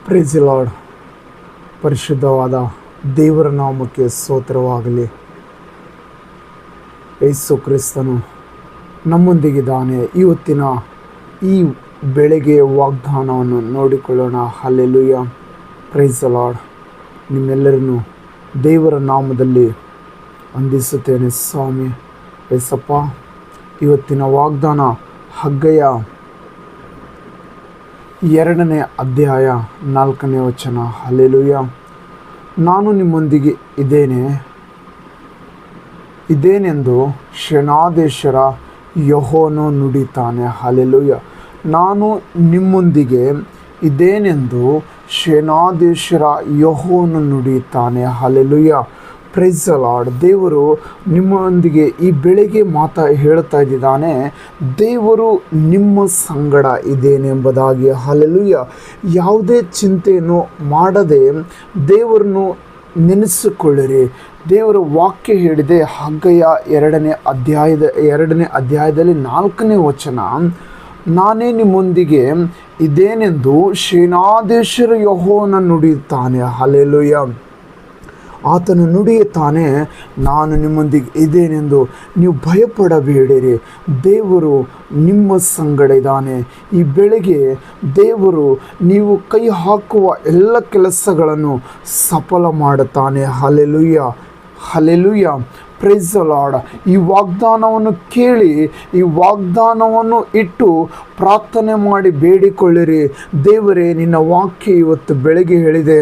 Price the lord. ಪರಿಶುದ್ಧವಾದ ದೇವರ ನಾಮಕ್ಕೆ ಸ್ತೋತ್ರವಾಗಲಿ. ಯೇಸು ಕ್ರಿಸ್ತನು ನಮ್ಮೊಂದಿಗಿದ್ದಾನೆ. ಇವತ್ತಿನ ಈ ಬೆಳಗ್ಗೆ ವಾಗ್ದಾನವನ್ನು ನೋಡಿಕೊಳ್ಳೋಣ. ಹಲ್ಲೆಲೂಯಾ. Praise the Lord. ನಿಮ್ಮೆಲ್ಲರನ್ನು ದೇವರ ನಾಮದಲ್ಲಿ ವಂದಿಸುತ್ತೇನೆ. ಸ್ವಾಮಿ ಯೇಸಪ್ಪ, ಇವತ್ತಿನ ವಾಗ್ದಾನ ಹಗ್ಗಯ 2ನೇ ಅಧ್ಯಾಯ 4ನೇ ವಚನ. ಹಲ್ಲೆಲೂಯಾ. ನಾನು ನಿಮ್ಮೊಂದಿಗೆ ಇದೇನೆಂದು ಸೇನಾಧೀಶ್ವರ ಯೆಹೋವನು ನುಡಿತಾನೆ. ಹಲ್ಲೆಲೂಯಾ. ನಾನು ನಿಮ್ಮೊಂದಿಗೆ ಇದೇನೆಂದು ಸೇನಾಧೀಶ್ವರ ಯೆಹೋವನು ನುಡಿತಾನೆ. ಹಲ್ಲೆಲೂಯಾ. Praise the Lord. ದೇವರು ನಿಮ್ಮೊಂದಿಗೆ ಈ ಬೆಳಗ್ಗೆ ಹೇಳ್ತಾ ಇದ್ದಾನೆ. ದೇವರು ನಿಮ್ಮ ಸಂಗಡ ಇದ್ದೇನೆಂಬುದಾಗಿ. ಹಲ್ಲೆಲೂಯಾ. ಯಾವುದೇ ಚಿಂತೆಯನ್ನು ಮಾಡದೆ ದೇವರನ್ನು ನೆನೆಸಿಕೊಳ್ಳಿರಿ. ದೇವರ ವಾಕ್ಯ ಹೇಳಿದೆ ಹಗ್ಗಯ 2ನೇ ಅಧ್ಯಾಯದಲ್ಲಿ 4ನೇ ವಚನ, ನಾನೇ ನಿಮ್ಮೊಂದಿಗೆ ಇದೇನೆಂದು ಸೇನಾಧೀಶ್ವರ ಯೆಹೋವನು ನುಡಿಯುತ್ತಾನೆ. ಹಲ್ಲೆಲೂಯಾ. ಆತನು ನುಡಿಯುತ್ತಾನೆ, ನಾನು ನಿಮ್ಮೊಂದಿಗೆ ಇದ್ದೇನೆಂದು ನೀವು ಭಯಪಡಬೇಡಿರಿ. ದೇವರು ನಿಮ್ಮ ಸಂಗಡ ಇದ್ದಾನೆ. ಈ ಬೆಳಗ್ಗೆ ದೇವರು ನೀವು ಕೈ ಹಾಕುವ ಎಲ್ಲ ಕೆಲಸಗಳನ್ನು ಸಫಲ ಮಾಡುತ್ತಾನೆ. Hallelujah. Hallelujah. Praise the Lord. ಈ ವಾಗ್ದಾನವನ್ನು ಕೇಳಿ, ಈ ವಾಗ್ದಾನವನ್ನು ಇಟ್ಟು ಪ್ರಾರ್ಥನೆ ಮಾಡಿ ಬೇಡಿಕೊಳ್ಳಿರಿ. ದೇವರೇ, ನಿನ್ನ ವಾಕ್ಯ ಇವತ್ತು ಬೆಳಗ್ಗೆ ಹೇಳಿದೆ,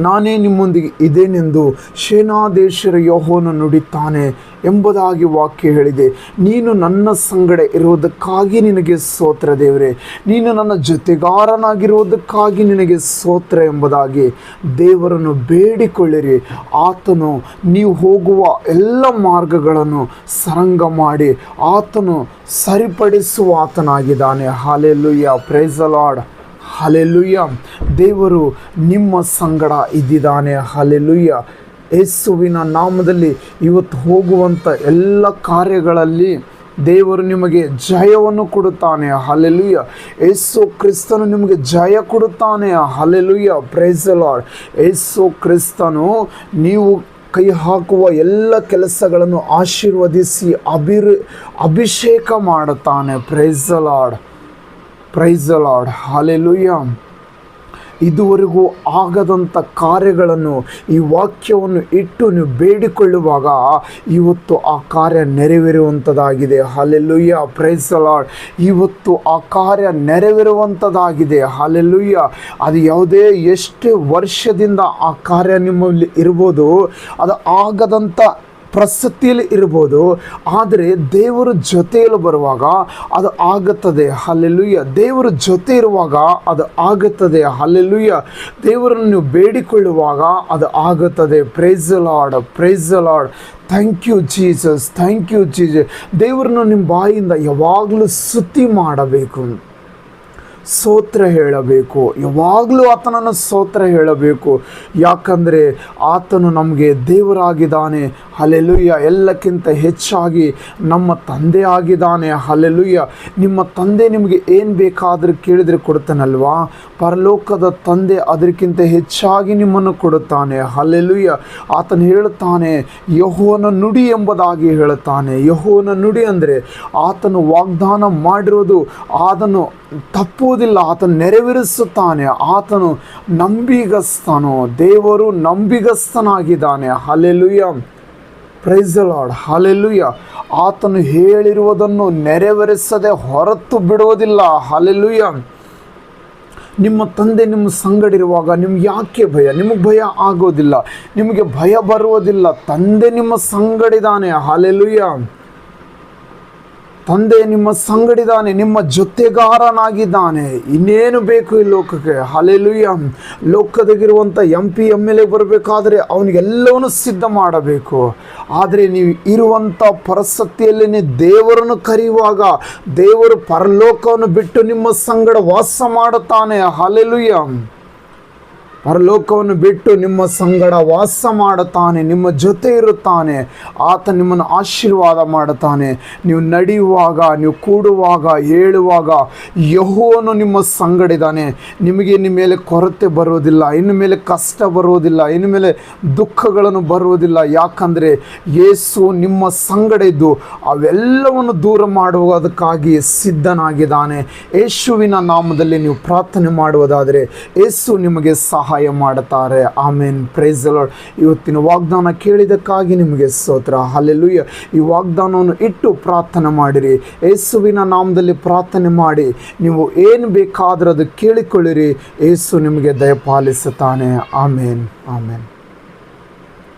ನಾನೇ ನಿಮ್ಮೊಂದಿಗೆ ಇದೇನೆಂದು ಸೇನಾಧೀಶ್ವರ ಯೆಹೋವನು ನುಡಿತಾನೆ ಎಂಬುದಾಗಿ ವಾಕ್ಯ ಹೇಳಿದೆ. ನೀನು ನನ್ನ ಸಂಗಡ ಇರುವುದಕ್ಕಾಗಿ ನಿನಗೆ ಸ್ತೋತ್ರ ದೇವರೇ. ನೀನು ನನ್ನ ಜೊತೆಗಾರನಾಗಿರುವುದಕ್ಕಾಗಿ ನಿನಗೆ ಸ್ತೋತ್ರ ಎಂಬುದಾಗಿ ದೇವರನ್ನು ಬೇಡಿಕೊಳ್ಳಿರಿ. ಆತನು ನೀವು ಹೋಗುವ ಎಲ್ಲ ಮಾರ್ಗಗಳನ್ನು ಸರಂಗ ಮಾಡಿ ಆತನು ಸರಿಪಡಿಸುವ ಆತನಾಗಿದ್ದಾನೆ. Hallelujah. Praise the Lord. Hallelujah. ದೇವರು ನಿಮ್ಮ ಸಂಗಡ ಇದ್ದಿದ್ದಾನೆ. ಹಲ್ಲೆಲೂಯಾ. ಯೇಸುವಿನ ನಾಮದಲ್ಲಿ ಇವತ್ತು ಹೋಗುವಂಥ ಎಲ್ಲ ಕಾರ್ಯಗಳಲ್ಲಿ ದೇವರು ನಿಮಗೆ ಜಯವನ್ನು ಕೊಡುತ್ತಾನೆ. ಹಲ್ಲೆಲೂಯಾ. ಯೇಸು ಕ್ರಿಸ್ತನು ನಿಮಗೆ ಜಯ ಕೊಡುತ್ತಾನೆ. Hallelujah. Praise the Lord. Yesu ಕ್ರಿಸ್ತನು ನೀವು ಕೈ ಹಾಕುವ ಎಲ್ಲ ಕೆಲಸಗಳನ್ನು ಆಶೀರ್ವದಿಸಿ ಅಭಿಷೇಕ ಮಾಡುತ್ತಾನೆ. Praise the Lord. Praise the Lord. Hallelujah. ಇದುವರೆಗೂ ಆಗದಂಥ ಕಾರ್ಯಗಳನ್ನು ಈ ವಾಕ್ಯವನ್ನು ಇಟ್ಟು ನೀವು ಬೇಡಿಕೊಳ್ಳುವಾಗ ಇವತ್ತು ಆ ಕಾರ್ಯ ನೆರವೇರುವಂಥದ್ದಾಗಿದೆ. ಹಲ್ಲೆಲೂಯಾ. Praise the Lord. ಇವತ್ತು ಆ ಕಾರ್ಯ ನೆರವೇರುವಂಥದ್ದಾಗಿದೆ. ಹಲ್ಲೆಲೂಯಾ. ಅದು ಯಾವುದೇ ಎಷ್ಟೇ ವರ್ಷದಿಂದ ಆ ಕಾರ್ಯ ನಿಮ್ಮಲ್ಲಿ ಇರ್ಬೋದು, ಅದು ಆಗದಂಥ ಪರಿಸ್ಥಿತಿಯಲ್ಲಿ ಇರ್ಬೋದು, ಆದರೆ ದೇವರ ಜೊತೆಯಲ್ಲಿ ಬರುವಾಗ ಅದು ಆಗುತ್ತದೆ. ಹಲ್ಲೆಲೂಯಾ. ದೇವರ ಜೊತೆ ಇರುವಾಗ ಅದು ಆಗುತ್ತದೆ. ಹಲ್ಲೆಲೂಯಾ. ದೇವರನ್ನು ನೀವು ಬೇಡಿಕೊಳ್ಳುವಾಗ ಅದು ಆಗುತ್ತದೆ. Praise the Lord. Praise the Lord. Thank you Jesus. Thank you Jesus. ದೇವರನ್ನು ನಿಮ್ಮ ಬಾಯಿಂದ ಯಾವಾಗಲೂ ಸ್ತುತಿ ಮಾಡಬೇಕು, ಸ್ತೋತ್ರ ಹೇಳಬೇಕು. ಯಾವಾಗಲೂ ಆತನನ್ನು ಸ್ತೋತ್ರ ಹೇಳಬೇಕು. ಯಾಕಂದರೆ ಆತನು ನಮಗೆ ದೇವರಾಗಿದ್ದಾನೆ. ಹಲ್ಲೆಲೂಯಾ. ಎಲ್ಲಕ್ಕಿಂತ ಹೆಚ್ಚಾಗಿ ನಮ್ಮ ತಂದೆ ಆಗಿದ್ದಾನೆ. ಹಲ್ಲೆಲೂಯಾ. ನಿಮ್ಮ ತಂದೆ ನಿಮಗೆ ಏನು ಬೇಕಾದರೂ ಕೇಳಿದರೆ ಕೊಡ್ತಾನಲ್ವಾ? ಪರಲೋಕದ ತಂದೆ ಅದಕ್ಕಿಂತ ಹೆಚ್ಚಾಗಿ ನಿಮ್ಮನ್ನು ಕೊಡುತ್ತಾನೆ. ಹಲ್ಲೆಲೂಯಾ. ಆತನು ಹೇಳುತ್ತಾನೆ, ಯೆಹೋವನ ನುಡಿ ಎಂಬುದಾಗಿ ಹೇಳುತ್ತಾನೆ. ಯೆಹೋವನ ನುಡಿ ಅಂದರೆ ಆತನು ವಾಗ್ದಾನ ಮಾಡಿರೋದು ಅದನ್ನು ತಪ್ಪುವುದಿಲ್ಲ. ಆತನು ನೆರವೇರಿಸುತ್ತಾನೆ. ಆತನು ನಂಬಿಗಸ್ತನು. ದೇವರು ನಂಬಿಗಸ್ತನಾಗಿದ್ದಾನೆ. Hallelujah. Praise the Lord. Hallelujah. ಆತನು ಹೇಳಿರುವುದನ್ನು ನೆರವೇರಿಸದೆ ಹೊರತು ಬಿಡುವುದಿಲ್ಲ. ಹಲ್ಲೆಲೂಯಾ. ನಿಮ್ಮ ತಂದೆ ನಿಮ್ಮ ಸಂಗಡಿರುವಾಗ ನಿಮ್ಗೆ ಯಾಕೆ ಭಯ? ನಿಮಗೆ ಭಯ ಆಗೋದಿಲ್ಲ, ನಿಮಗೆ ಭಯ ಬರುವುದಿಲ್ಲ. ತಂದೆ ನಿಮ್ಮ ಸಂಗಡಿದ್ದಾನೆ. ಹಲ್ಲೆಲೂಯಾ. ತಂದೆ ನಿಮ್ಮ ಸಂಗಡಿದ್ದಾನೆ, ನಿಮ್ಮ ಜೊತೆಗಾರನಾಗಿದ್ದಾನೆ. ಇನ್ನೇನು ಬೇಕು ಈ ಲೋಕಕ್ಕೆ? ಹಲ್ಲೆಲೂಯಾ. ಲೋಕದಾಗಿರುವಂಥ MP MLA ಬರಬೇಕಾದ್ರೆ ಅವನಿಗೆಲ್ಲವನ್ನು ಸಿದ್ಧ ಮಾಡಬೇಕು. ಆದರೆ ನೀವು ಇರುವಂಥ ಪರಿಸ್ಥಿತಿಯಲ್ಲಿ ದೇವರನ್ನು ಕರೆಯುವಾಗ ದೇವರು ಪರಲೋಕವನ್ನು ಬಿಟ್ಟು ನಿಮ್ಮ ಸಂಗಡ ವಾಸ ಮಾಡುತ್ತಾನೆ. ಹಲ್ಲೆಲೂಯಾ. ಪರಲೋಕವನ್ನು ಬಿಟ್ಟು ನಿಮ್ಮ ಸಂಗಡ ವಾಸ ಮಾಡುತ್ತಾನೆ, ನಿಮ್ಮ ಜೊತೆ ಇರುತ್ತಾನೆ. ಆತ ನಿಮ್ಮನ್ನು ಆಶೀರ್ವಾದ ಮಾಡುತ್ತಾನೆ. ನೀವು ನಡೆಯುವಾಗ, ನೀವು ಕೂಡುವಾಗ, ಹೇಳುವಾಗ ಯೆಹೋವನು ನಿಮ್ಮ ಸಂಗಡ ಇದ್ದಾನೆ. ನಿಮಗೆ ಇನ್ನು ಮೇಲೆ ಕೊರತೆ ಬರುವುದಿಲ್ಲ, ಇನ್ನು ಮೇಲೆ ಕಷ್ಟ ಬರುವುದಿಲ್ಲ, ಇನ್ನು ಮೇಲೆ ದುಃಖಗಳನ್ನು ಬರುವುದಿಲ್ಲ. ಯಾಕಂದರೆ ಯೇಸು ನಿಮ್ಮ ಸಂಗಡ ಇದ್ದು ಅವೆಲ್ಲವನ್ನು ದೂರ ಮಾಡುವುದಕ್ಕಾಗಿ ಸಿದ್ಧನಾಗಿದ್ದಾನೆ. ಯೇಸುವಿನ ನಾಮದಲ್ಲಿ ನೀವು ಪ್ರಾರ್ಥನೆ ಮಾಡುವುದಾದರೆ ಯೇಸು ನಿಮಗೆ ಸಹಾಯ ಮಾಡುತ್ತಾರೆ. ಆಮೇನ್. Praise the Lord. ಇವತ್ತಿನ ವಾಗ್ದಾನ ಕೇಳಿದ್ದಕ್ಕಾಗಿ ನಿಮಗೆ ಸ್ತೋತ್ರ. ಹಲ್ಲೆಲೂಯ. ಈ ವಾಗ್ದಾನವನ್ನು ಇಟ್ಟು ಪ್ರಾರ್ಥನೆ ಮಾಡಿರಿ. ಯೇಸುವಿನ ನಾಮದಲ್ಲಿ ಪ್ರಾರ್ಥನೆ ಮಾಡಿ ನೀವು ಏನು ಬೇಕಾದರೂ ಅದು ಕೇಳಿಕೊಳ್ಳಿರಿ. ಯೇಸು ನಿಮಗೆ ದಯಪಾಲಿಸುತ್ತಾನೆ. ಆಮೇನ್. ಆಮೇನ್.